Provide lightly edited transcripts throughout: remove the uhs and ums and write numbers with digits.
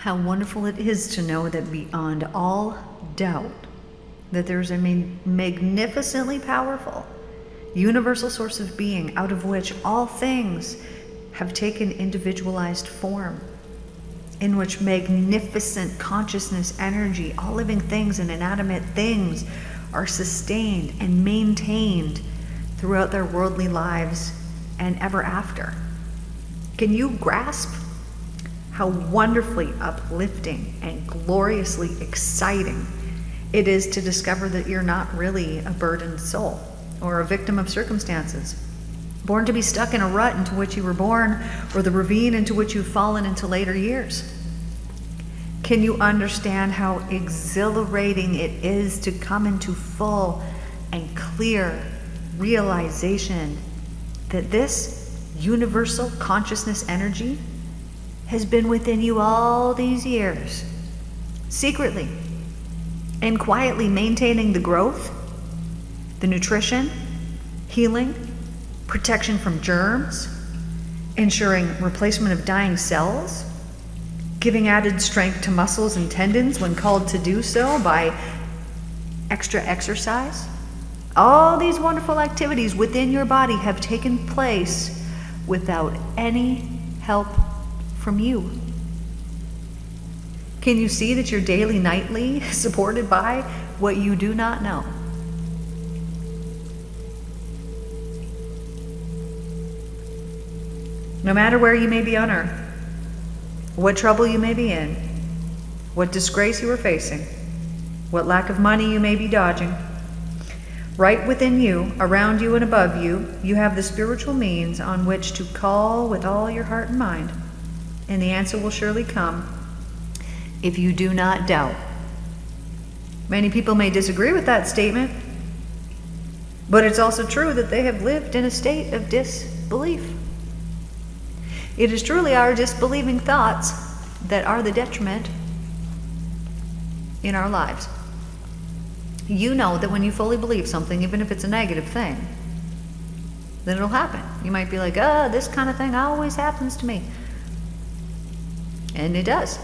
How wonderful it is to know that beyond all doubt, that there's a magnificently powerful, universal source of being out of which all things have taken individualized form, in which magnificent consciousness, energy, all living things and inanimate things are sustained and maintained throughout their worldly lives and ever after. Can you grasp how wonderfully uplifting and gloriously exciting it is to discover that you're not really a burdened soul or a victim of circumstances, born to be stuck in a rut into which you were born, or the ravine into which you've fallen into later years? Can you understand how exhilarating it is to come into full and clear realization that this universal consciousness energy has been within you all these years, secretly and quietly maintaining the growth, the nutrition, healing, protection from germs, ensuring replacement of dying cells, giving added strength to muscles and tendons when called to do so by extra exercise? All these wonderful activities within your body have taken place without any help from you. Can you see that you're daily, nightly supported by what you do not know? No matter where you may be on earth, what trouble you may be in, what disgrace you are facing, what lack of money you may be dodging, right within you, around you and above you, you have the spiritual means on which to call with all your heart and mind, and the answer will surely come if you do not doubt. Many people may disagree with that statement, but it's also true that they have lived in a state of disbelief. It is truly our disbelieving thoughts that are the detriment in our lives. You know that when you fully believe something, even if it's a negative thing, then it'll happen. You might be like, this kind of thing always happens to me. And it does,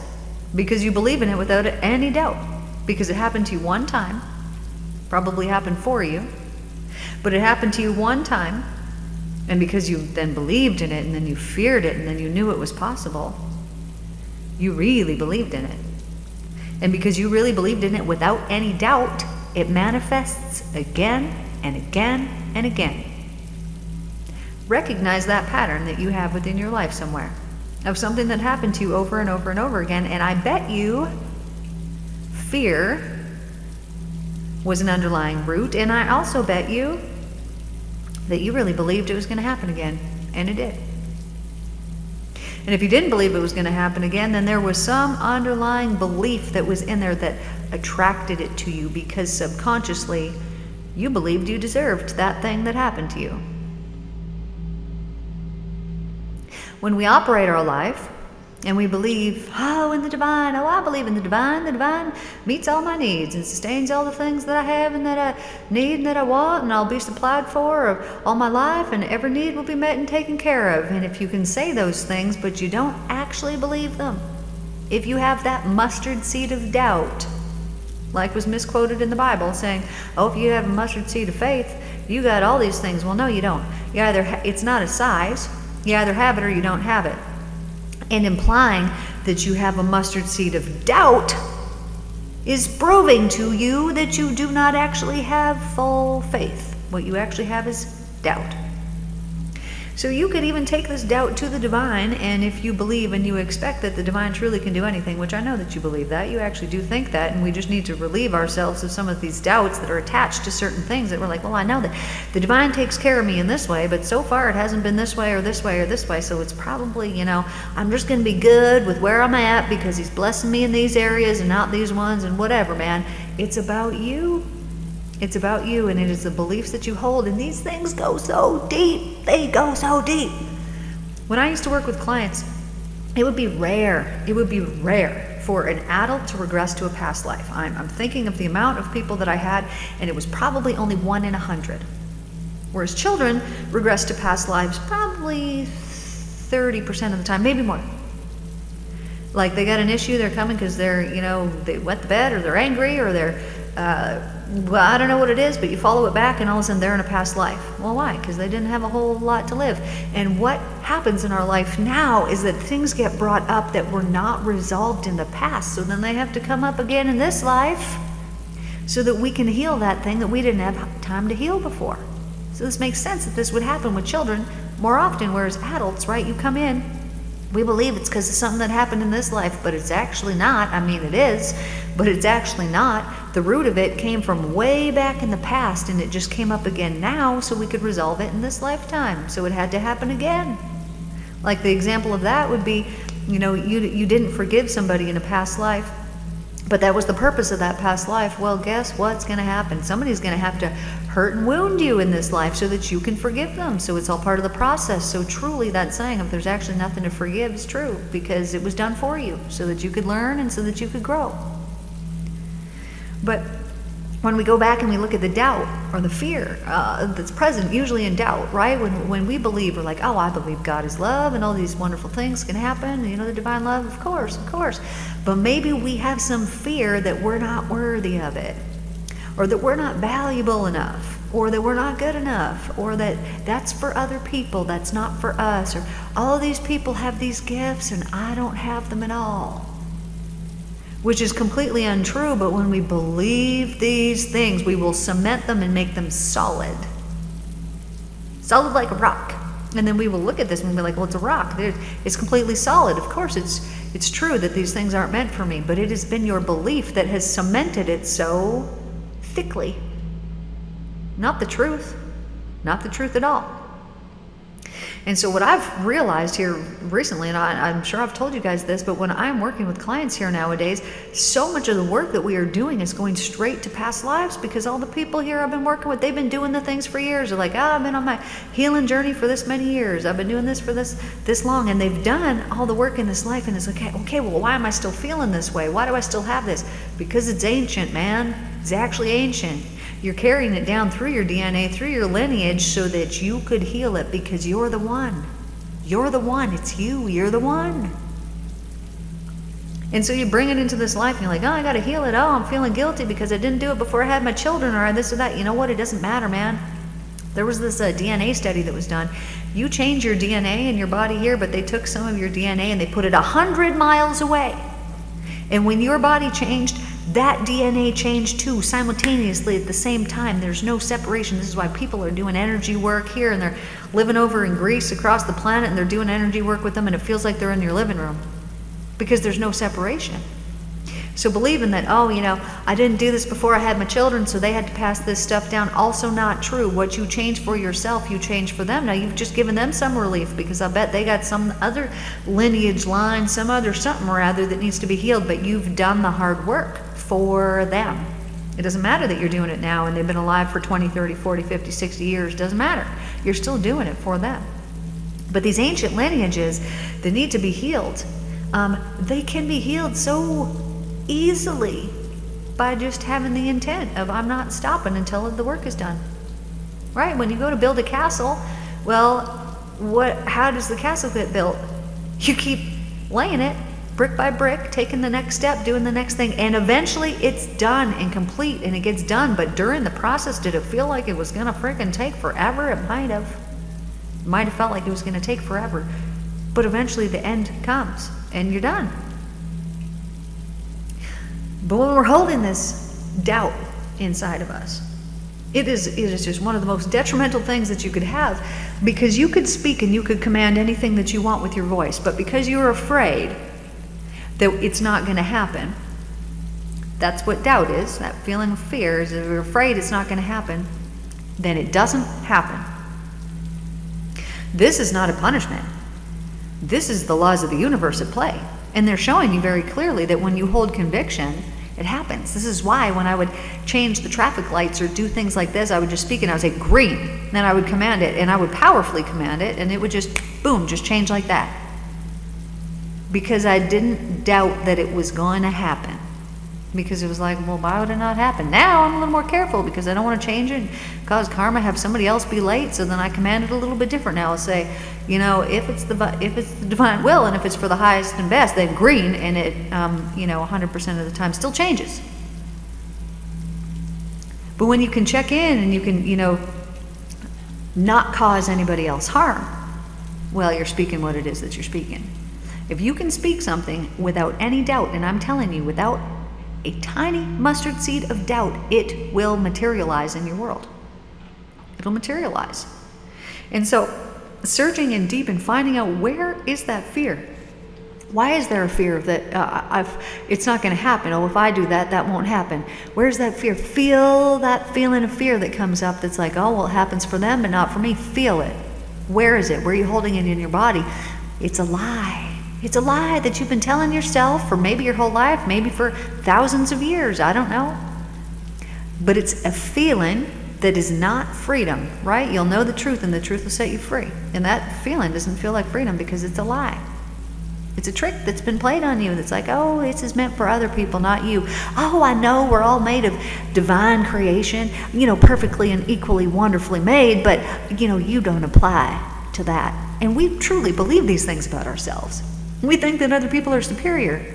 because you believe in it without any doubt, because it happened to you one time, probably happened for you, but it happened to you one time, and because you then believed in it, and then you feared it, and then you knew it was possible, you really believed in it. And because you really believed in it without any doubt, it manifests again and again and again. Recognize that pattern that you have within your life somewhere, of something that happened to you over and over and over again, and I bet you fear was an underlying root, and I also bet you that you really believed it was going to happen again, and it did. And if you didn't believe it was going to happen again, then there was some underlying belief that was in there that attracted it to you, because subconsciously you believed you deserved that thing that happened to you. When we operate our life and we believe, in the divine, I believe in the divine meets all my needs and sustains all the things that I have and that I need and that I want, and I'll be supplied for all my life, and every need will be met and taken care of. And if you can say those things, but you don't actually believe them, if you have that mustard seed of doubt, like was misquoted in the Bible, saying, if you have a mustard seed of faith, you got all these things. Well, no, you don't. You either it's not a size. You either have it or you don't have it. And implying that you have a mustard seed of doubt is proving to you that you do not actually have full faith. What you actually have is doubt. So you could even take this doubt to the divine, and if you believe and you expect that the divine truly can do anything, which I know that you believe that, you actually do think that, and we just need to relieve ourselves of some of these doubts that are attached to certain things that we're like, I know that the divine takes care of me in this way, but so far it hasn't been this way or this way or this way, so it's probably, I'm just going to be good with where I'm at because he's blessing me in these areas and not these ones, and whatever, man. It's about you. It's about you, and it is the beliefs that you hold, and these things go so deep. They go so deep. When I used to work with clients, it would be rare for an adult to regress to a past life. I'm thinking of the amount of people that I had, and it was probably only 1 in 100. Whereas children regress to past lives probably 30% of the time, maybe more. Like they got an issue, they're coming because they're, they wet the bed, or they're angry, or they're, well, I don't know what it is, but you follow it back and all of a sudden they're in a past life. Well, why? Because they didn't have a whole lot to live. And what happens in our life now is that things get brought up that were not resolved in the past. So then they have to come up again in this life so that we can heal that thing that we didn't have time to heal before. So this makes sense that this would happen with children more often, whereas adults, right, you come in, we believe it's because of something that happened in this life, but it's actually not. I mean, it is, but it's actually not. The root of it came from way back in the past, and it just came up again now so we could resolve it in this lifetime. So it had to happen again. Like the example of that would be, you didn't forgive somebody in a past life, but that was the purpose of that past life. Well, guess what's going to happen? Somebody's going to have to hurt and wound you in this life so that you can forgive them. So it's all part of the process. So truly that saying, if there's actually nothing to forgive, is true, because it was done for you so that you could learn and so that you could grow. But when we go back and we look at the doubt or the fear that's present, usually in doubt, right? When we believe, we're like, oh, I believe God is love and all these wonderful things can happen, the divine love, of course. But maybe we have some fear that we're not worthy of it, or that we're not valuable enough, or that we're not good enough, or that that's for other people, that's not for us, or all of these people have these gifts and I don't have them at all. Which is completely untrue, but when we believe these things, we will cement them and make them solid. Solid like a rock. And then we will look at this and be like, well, it's a rock. It's completely solid. Of course, it's true that these things aren't meant for me, but it has been your belief that has cemented it so thickly. Not the truth. Not the truth at all. And so what I've realized here recently, and I'm sure I've told you guys this, but when I'm working with clients here nowadays, so much of the work that we are doing is going straight to past lives, because all the people here I've been working with, they've been doing the things for years. They're like, I've been on my healing journey for this many years. I've been doing this for this long. And they've done all the work in this life, and it's okay, well, why am I still feeling this way? Why do I still have this? Because it's ancient, man. It's actually ancient. You're carrying it down through your DNA, through your lineage, so that you could heal it, because you're the one. You're the one. It's you. You're the one. And so you bring it into this life, and you're like, oh, I got to heal it. Oh, I'm feeling guilty because I didn't do it before I had my children, or this or that. You know what? It doesn't matter, man. There was this DNA study that was done. You change your DNA in your body here, but they took some of your DNA and they put it 100 miles away. And when your body changed, that DNA changed too, simultaneously at the same time. There's no separation. This is why people are doing energy work here, and they're living over in Greece across the planet, and they're doing energy work with them, and it feels like they're in your living room, because there's no separation. So believing that, oh, I didn't do this before I had my children, so they had to pass this stuff down, also not true. What you change for yourself, you change for them. Now you've just given them some relief, because I bet they got some other lineage line, some other something or other that needs to be healed, but you've done the hard work for them. It doesn't matter that you're doing it now and they've been alive for 20, 30, 40, 50, 60 years. Doesn't matter. You're still doing it for them. But these ancient lineages that need to be healed, they can be healed so easily by just having the intent of, I'm not stopping until the work is done. Right? When you go to build a castle, well, how does the castle get built? You keep laying it brick by brick, taking the next step, doing the next thing, and eventually it's done and complete, and it gets done. But during the process, did it feel like it was gonna freaking take forever? It might have. It might have felt like it was gonna take forever. But eventually the end comes, and you're done. But when we're holding this doubt inside of us, it is just one of the most detrimental things that you could have, because you could speak and you could command anything that you want with your voice, but because you're afraid that it's not going to happen. That's what doubt is. That feeling of fear is, if you're afraid it's not going to happen, then it doesn't happen. This is not a punishment. This is the laws of the universe at play. And they're showing you very clearly that when you hold conviction, it happens. This is why when I would change the traffic lights or do things like this, I would just speak and I would say green. Then I would command it, and I would powerfully command it, and it would just, boom, just change like that. Because I didn't doubt that it was going to happen. because it was like, well, why would it not happen? Now I'm a little more careful because I don't want to change it and cause karma, have somebody else be late, so then I command it a little bit different. Now I'll say, if it's the divine will and if it's for the highest and best, then green, and it 100% of the time still changes. But when you can check in and you can not cause anybody else harm, well, you're speaking what it is that you're speaking. If you can speak something without any doubt, and I'm telling you, without a tiny mustard seed of doubt, it will materialize in your world. It'll materialize. And so, searching in deep and finding out, where is that fear? Why is there a fear that it's not going to happen? Oh, if I do that, that won't happen. Where's that fear? Feel that feeling of fear that comes up that's like, oh, well, it happens for them but not for me. Feel it. Where is it? Where are you holding it in your body? It's a lie. It's a lie that you've been telling yourself for maybe your whole life, maybe for thousands of years, I don't know. But it's a feeling that is not freedom, right? You'll know the truth and the truth will set you free. And that feeling doesn't feel like freedom because it's a lie. It's a trick that's been played on you that's like, oh, this is meant for other people, not you. Oh, I know we're all made of divine creation, perfectly and equally wonderfully made, but, you don't apply to that. And we truly believe these things about ourselves. We think that other people are superior.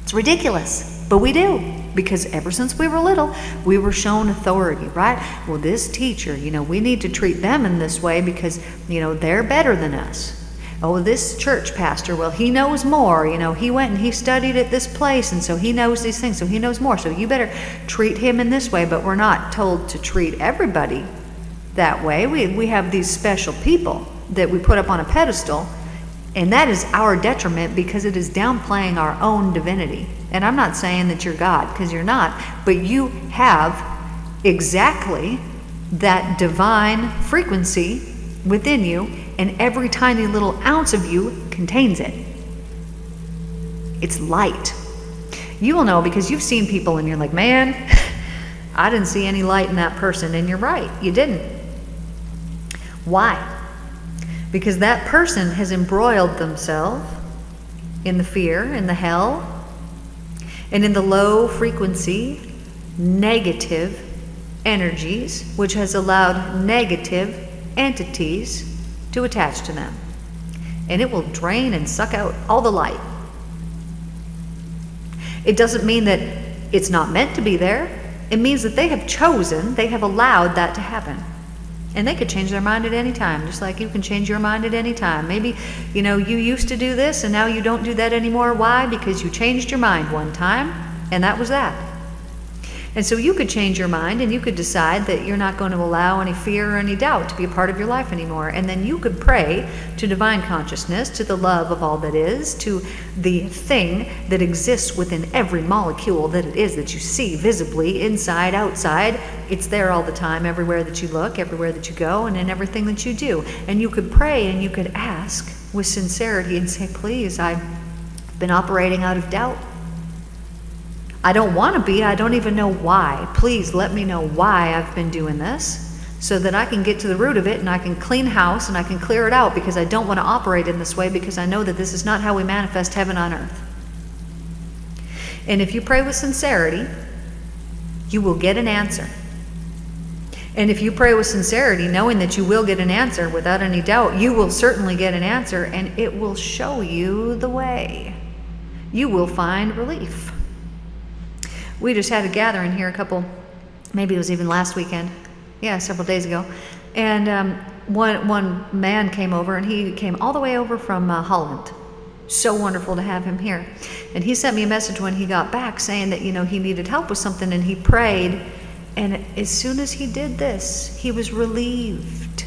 It's ridiculous, but we do, because ever since we were little, we were shown authority, right? Well, this teacher, we need to treat them in this way because, they're better than us. Oh, this church pastor, well, he knows more. He went and he studied at this place, and so he knows these things, so he knows more. So you better treat him in this way, but we're not told to treat everybody that way. We have these special people that we put up on a pedestal, and that is our detriment because it is downplaying our own divinity. And I'm not saying that you're God, because you're not, but you have exactly that divine frequency within you, and every tiny little ounce of you contains it. It's light. You will know because you've seen people and you're like, man, I didn't see any light in that person. And you're right, you didn't. Why? Because that person has embroiled themselves in the fear, in the hell, and in the low frequency, negative energies, which has allowed negative entities to attach to them. And it will drain and suck out all the light. It doesn't mean that it's not meant to be there. It means that they have allowed that to happen. And they could change their mind at any time, just like you can change your mind at any time. Maybe, you used to do this and now you don't do that anymore. Why? Because you changed your mind one time, and that was that. And so you could change your mind and you could decide that you're not going to allow any fear or any doubt to be a part of your life anymore. And then you could pray to divine consciousness, to the love of all that is, to the thing that exists within every molecule that it is that you see visibly, inside, outside. It's there all the time, everywhere that you look, everywhere that you go, and in everything that you do. And you could pray and you could ask with sincerity and say, please, I've been operating out of doubt. I don't want to be. I don't even know why. Please let me know why I've been doing this so that I can get to the root of it and I can clean house and I can clear it out, because I don't want to operate in this way, because I know that this is not how we manifest heaven on earth. And if you pray with sincerity, you will get an answer. And if you pray with sincerity, knowing that you will get an answer without any doubt, you will certainly get an answer, and it will show you the way. You will find relief. We just had a gathering here maybe it was even last weekend. Yeah, several days ago. And one man came over, and he came all the way over from Holland. So wonderful to have him here. And he sent me a message when he got back saying that, he needed help with something, and he prayed. And as soon as he did this, he was relieved.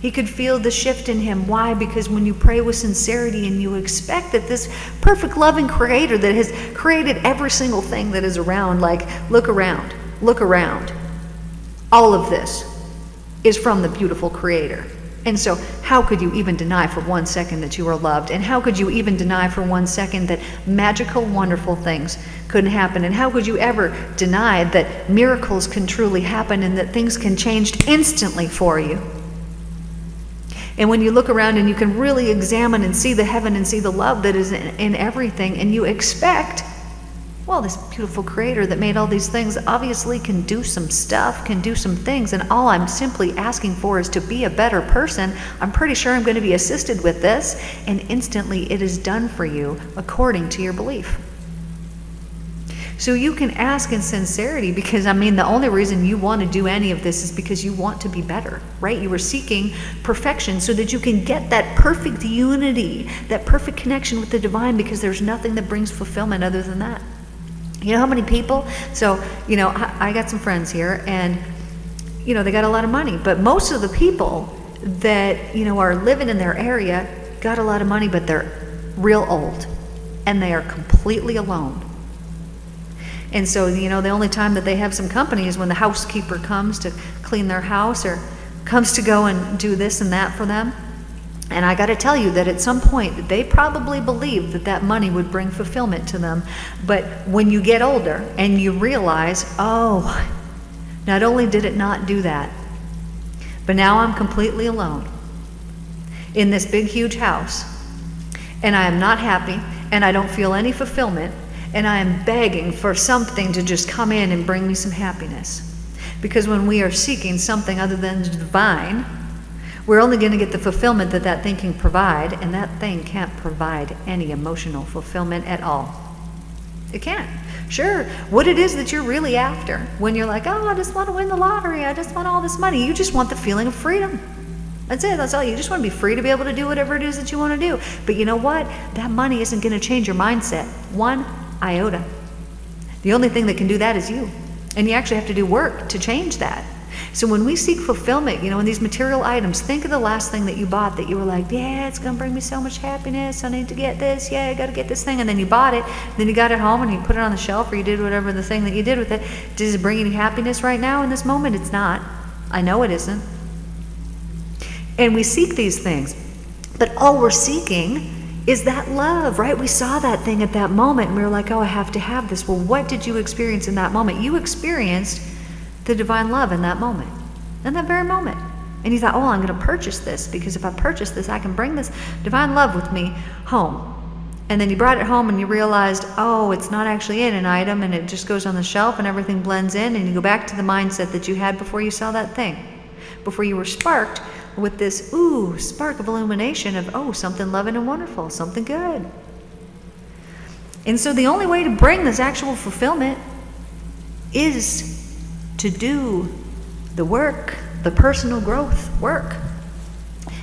He could feel the shift in him. Why? Because when you pray with sincerity and you expect that this perfect loving creator that has created every single thing that is around, like, look around. All of this is from the beautiful creator. And so how could you even deny for 1 second that you are loved? And how could you even deny for 1 second that magical, wonderful things couldn't happen? And how could you ever deny that miracles can truly happen and that things can change instantly for you? And when you look around and you can really examine and see the heaven and see the love that is in everything, and you expect Well, this beautiful creator that made all these things obviously can do some stuff, can do some things, and all I'm simply asking for is to be a better person. I'm pretty sure I'm going to be assisted with this, and instantly it is done for you according to your belief. So you can ask in sincerity, because the only reason you want to do any of this is because you want to be better, right? You are seeking perfection so that you can get that perfect unity, that perfect connection with the divine, because there's nothing that brings fulfillment other than that. You know how many people, I got some friends here, and, they got a lot of money, but most of the people that, are living in their area got a lot of money, but they're real old, and they are completely alone. And so, the only time that they have some company is when the housekeeper comes to clean their house or comes to go and do this and that for them. And I got to tell you that at some point, they probably believed that that money would bring fulfillment to them. But when you get older and you realize, oh, not only did it not do that, but now I'm completely alone in this big, huge house, and I am not happy, and I don't feel any fulfillment, and I am begging for something to just come in and bring me some happiness. Because when we are seeking something other than the divine, we're only going to get the fulfillment that that thing can provide, and that thing can't provide any emotional fulfillment at all. It can't. Sure, what it is that you're really after, when you're like, oh, I just want to win the lottery, I just want all this money, you just want the feeling of freedom. That's it, that's all. You just want to be free to be able to do whatever it is that you want to do. But you know what? That money isn't going to change your mindset one iota. The only thing that can do that is you. And you actually have to do work to change that. So when we seek fulfillment, in these material items, think of the last thing that you bought that you were like, yeah, it's going to bring me so much happiness. I need to get this. Yeah, I got to get this thing. And then you bought it. Then you got it home and you put it on the shelf, or you did whatever the thing that you did with it. Does it bring any happiness right now in this moment? It's not. I know it isn't. And we seek these things. But all we're seeking is that love, right? We saw that thing at that moment and we were like, oh, I have to have this. Well, what did you experience in that moment? You experienced the divine love in that moment, in that very moment. And you thought, oh, I'm going to purchase this, because if I purchase this, I can bring this divine love with me home. And then you brought it home and you realized, oh, it's not actually in an item, and it just goes on the shelf and everything blends in, and you go back to the mindset that you had before you saw that thing, before you were sparked with this, spark of illumination of, oh, something loving and wonderful, something good. And so the only way to bring this actual fulfillment is to do the work, the personal growth work.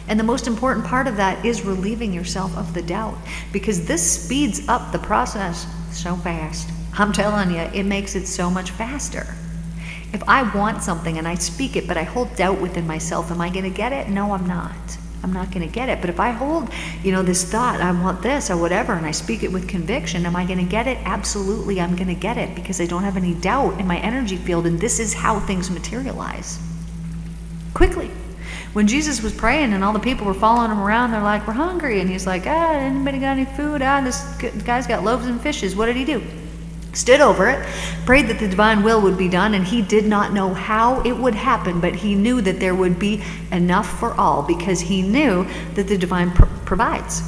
And the most important part of that is relieving yourself of the doubt, because this speeds up the process so fast. I'm telling you, it makes it so much faster. If I want something and I speak it, but I hold doubt within myself, am I going to get it? No, I'm not. I'm not going to get it. But if I hold, this thought, I want this or whatever, and I speak it with conviction, am I going to get it? Absolutely, I'm going to get it, because I don't have any doubt in my energy field, and this is how things materialize. Quickly. When Jesus was praying and all the people were following him around, they're like, we're hungry. And he's like, anybody got any food? This guy's got loaves and fishes. What did he do? Stood over it, prayed that the divine will would be done, and he did not know how it would happen, but he knew that there would be enough for all, because he knew that the divine provides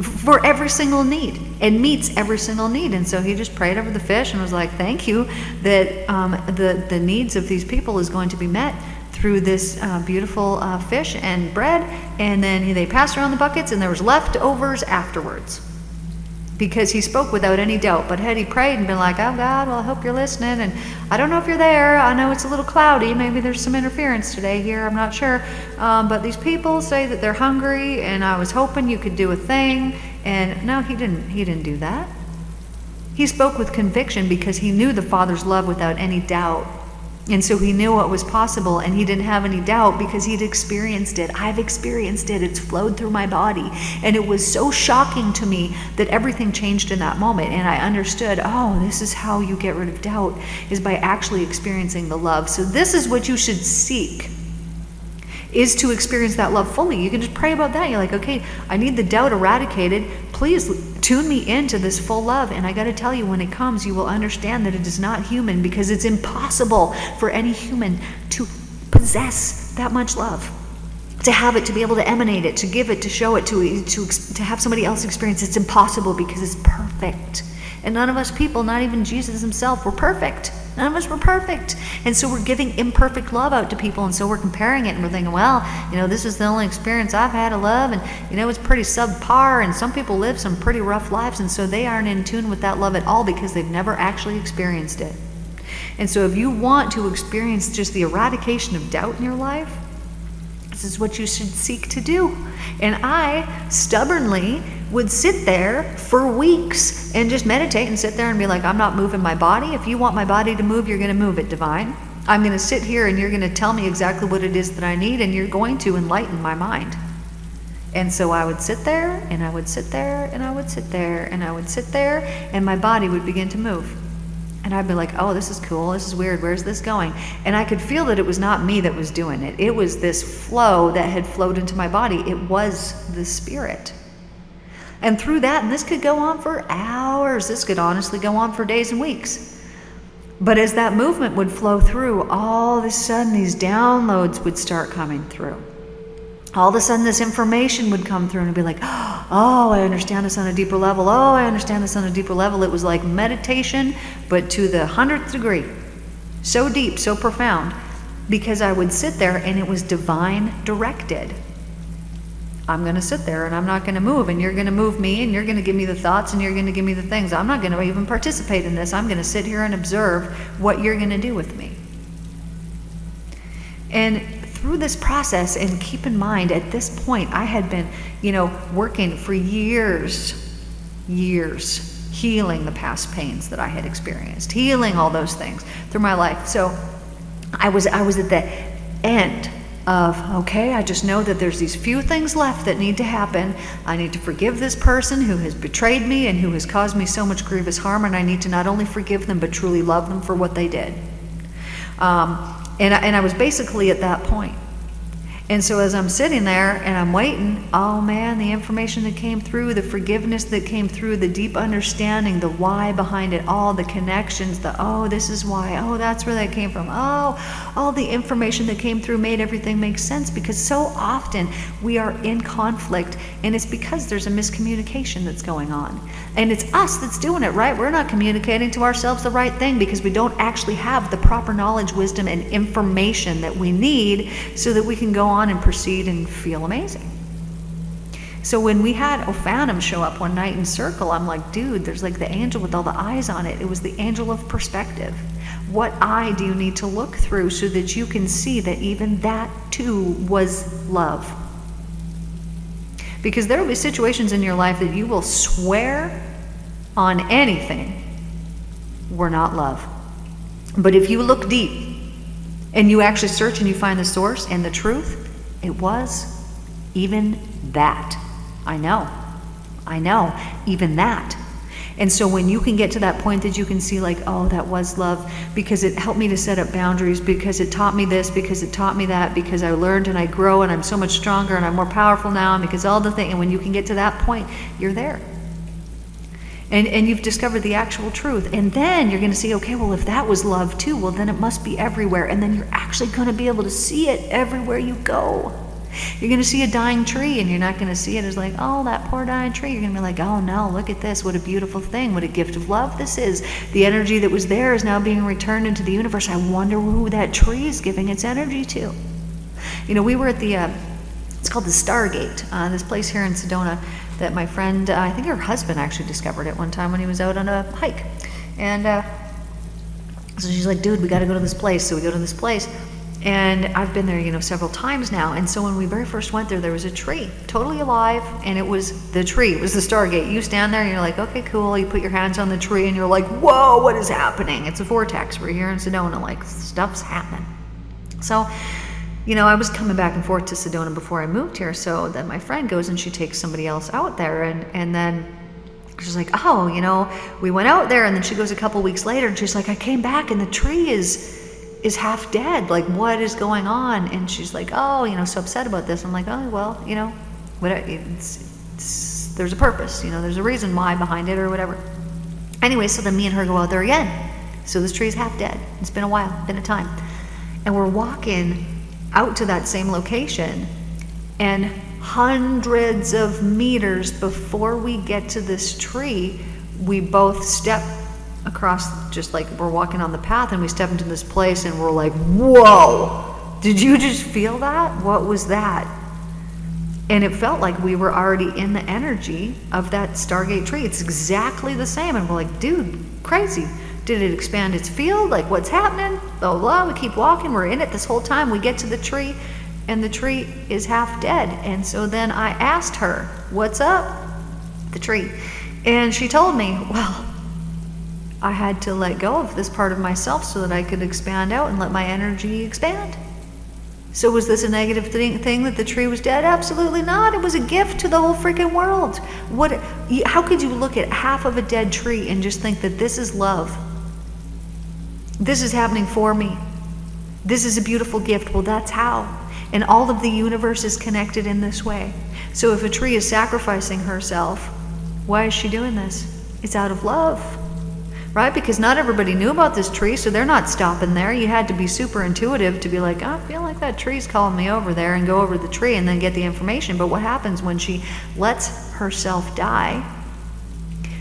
for every single need and meets every single need. And so he just prayed over the fish and was like, thank you that the needs of these people is going to be met through this beautiful fish and bread. And then they passed around the buckets, and there was leftovers afterwards, because he spoke without any doubt. But had he prayed and been like, oh God, well, I hope you're listening, and I don't know if you're there, I know it's a little cloudy, maybe there's some interference today here, I'm not sure, but these people say that they're hungry, and I was hoping you could do a thing. And no, he didn't do that. He spoke with conviction, because he knew the Father's love without any doubt. And so he knew what was possible, and he didn't have any doubt, because he'd experienced it. I've experienced it. It's flowed through my body. And it was so shocking to me that everything changed in that moment. And I understood, oh, this is how you get rid of doubt, is by actually experiencing the love. So this is what you should seek, is to experience that love fully. You can just pray about that. You're like, okay, I need the doubt eradicated. Please tune me into this full love. And I got to tell you, when it comes, you will understand that it is not human, because it's impossible for any human to possess that much love, to have it, to be able to emanate it, to give it, to show it, to have somebody else experience. It's impossible, because it's perfect. And none of us people, not even Jesus himself, were perfect. None of us were perfect. And so we're giving imperfect love out to people, and so we're comparing it, and we're thinking, well, this is the only experience I've had of love, and it's pretty subpar, and some people live some pretty rough lives, and so they aren't in tune with that love at all because they've never actually experienced it. And so if you want to experience just the eradication of doubt in your life, this is what you should seek to do. And I stubbornly would sit there for weeks and just meditate and sit there and be like, I'm not moving my body. If you want my body to move, you're going to move it, divine. I'm going to sit here and you're going to tell me exactly what it is that I need, and you're going to enlighten my mind. And so I would sit there, and I would sit there, and I would sit there, and I would sit there, and my body would begin to move. And I'd be like, oh, this is cool, this is weird, where's this going? And I could feel that it was not me that was doing it. It was this flow that had flowed into my body. It was the spirit. And through that, and this could go on for hours, this could honestly go on for days and weeks. But as that movement would flow through, all of a sudden these downloads would start coming through. All of a sudden this information would come through and it'd be like, oh, I understand this on a deeper level. Oh, I understand this on a deeper level. It was like meditation, but to the 100th degree. So deep, so profound, because I would sit there and it was divine directed. I'm going to sit there and I'm not going to move, and you're going to move me, and you're going to give me the thoughts, and you're going to give me the things. I'm not going to even participate in this. I'm going to sit here and observe what you're going to do with me. And through this process, and keep in mind, at this point, I had been, working for years, healing the past pains that I had experienced, healing all those things through my life. So I was at the end of, okay, I just know that there's these few things left that need to happen. I need to forgive this person who has betrayed me and who has caused me so much grievous harm, and I need to not only forgive them, but truly love them for what they did. And I was basically at that point. And so as I'm sitting there and I'm waiting, oh man, the information that came through, the forgiveness that came through, the deep understanding, the why behind it all, the connections, oh, this is why, oh, that's where that came from, oh, all the information that came through made everything make sense, because so often we are in conflict, and it's because there's a miscommunication that's going on. And it's us that's doing it, right? We're not communicating to ourselves the right thing because we don't actually have the proper knowledge, wisdom, and information that we need so that we can go on and proceed and feel amazing. So when we had Ophanum show up one night in Circle, I'm like, dude, there's like the angel with all the eyes on it. It was the angel of perspective. What eye do you need to look through so that you can see that even that too was love? Because there will be situations in your life that you will swear on anything were not love. But if you look deep and you actually search and you find the source and the truth, it was even that. I know, even that. And so when you can get to that point that you can see like, oh, that was love, because it helped me to set up boundaries, because it taught me this, because it taught me that, because I learned and I grow and I'm so much stronger and I'm more powerful now, and because all the things, and when you can get to that point, you're there. And you've discovered the actual truth. And then you're going to see, okay, well, if that was love too, well, then it must be everywhere. And then you're actually going to be able to see it everywhere you go. You're going to see a dying tree, and you're not going to see it as like, oh, that poor dying tree. You're going to be like, oh no, look at this. What a beautiful thing. What a gift of love this is. The energy that was there is now being returned into the universe. I wonder who that tree is giving its energy to. We were at the, it's called the Stargate, this place here in Sedona that my friend, I think her husband actually discovered it one time when he was out on a hike. And so she's like, dude, we got to go to this place. So we go to this place. And I've been there, several times now. And so when we very first went there was a tree, totally alive, and it was the tree. It was the Stargate. You stand there and you're like, okay, cool. You put your hands on the tree and you're like, whoa, what is happening? It's a vortex. We're here in Sedona, like stuff's happening. So, I was coming back and forth to Sedona before I moved here. So then my friend goes and she takes somebody else out there, and then she's like, oh, we went out there, and then she goes a couple weeks later and she's like, I came back and the tree is half dead. Like, what is going on? And she's like, oh, so upset about this. I'm like, oh, well, there's a purpose, there's a reason why behind it or whatever. Anyway, so then me and her go out there again. So this tree is half dead. It's been a while, been a time. And we're walking out to that same location, and hundreds of meters before we get to this tree, we both step across, just like we're walking on the path, and we step into this place and we're like, whoa, did you just feel that? What was that? And it felt like we were already in the energy of that Stargate tree. It's exactly the same. And we're like, dude, crazy. Did it expand its field? Like, what's happening? Blah, blah, we keep walking. We're in it this whole time. We get to the tree, and the tree is half dead. And so then I asked her, what's up? The tree. And she told me, well, I had to let go of this part of myself so that I could expand out and let my energy expand. So was this a negative thing that the tree was dead? Absolutely not. It was a gift to the whole freaking world. How could you look at half of a dead tree and just think that this is love? This is happening for me. This is a beautiful gift. Well, that's how. And all of the universe is connected in this way. So if a tree is sacrificing herself, why is she doing this? It's out of love. Right? Because not everybody knew about this tree, so they're not stopping there. You had to be super intuitive to be like, I feel like that tree's calling me over there, and go over the tree and then get the information. But what happens when she lets herself die?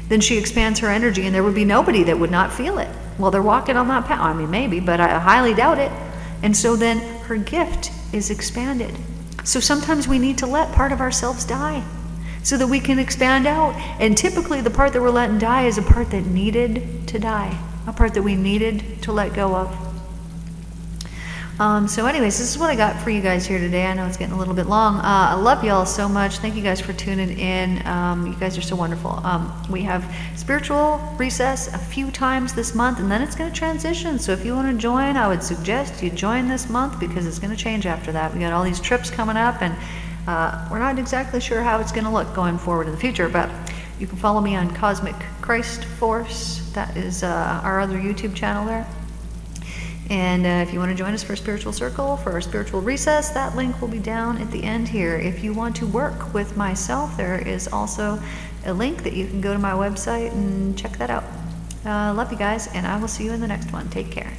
Then she expands her energy, and there would be nobody that would not feel it. Well, they're walking on that path. I mean, maybe, but I highly doubt it. And so then her gift is expanded. So sometimes we need to let part of ourselves die so that we can expand out. And typically the part that we're letting die is a part that needed to die, a part that we needed to let go of. So anyways, this is what I got for you guys here today. I know it's getting a little bit long. I love y'all so much. Thank you guys for tuning in. You guys are so wonderful. We have spiritual recess a few times this month, and then it's going to transition. So if you want to join, I would suggest you join this month, because it's going to change after that. We got all these trips coming up, and we're not exactly sure how it's going to look going forward in the future, but you can follow me on Cosmic Christ Force. That is our other YouTube channel there. And if you want to join us for a spiritual circle, for our spiritual recess, that link will be down at the end here. If you want to work with myself, there is also a link that you can go to my website and check that out. Love you guys, and I will see you in the next one. Take care.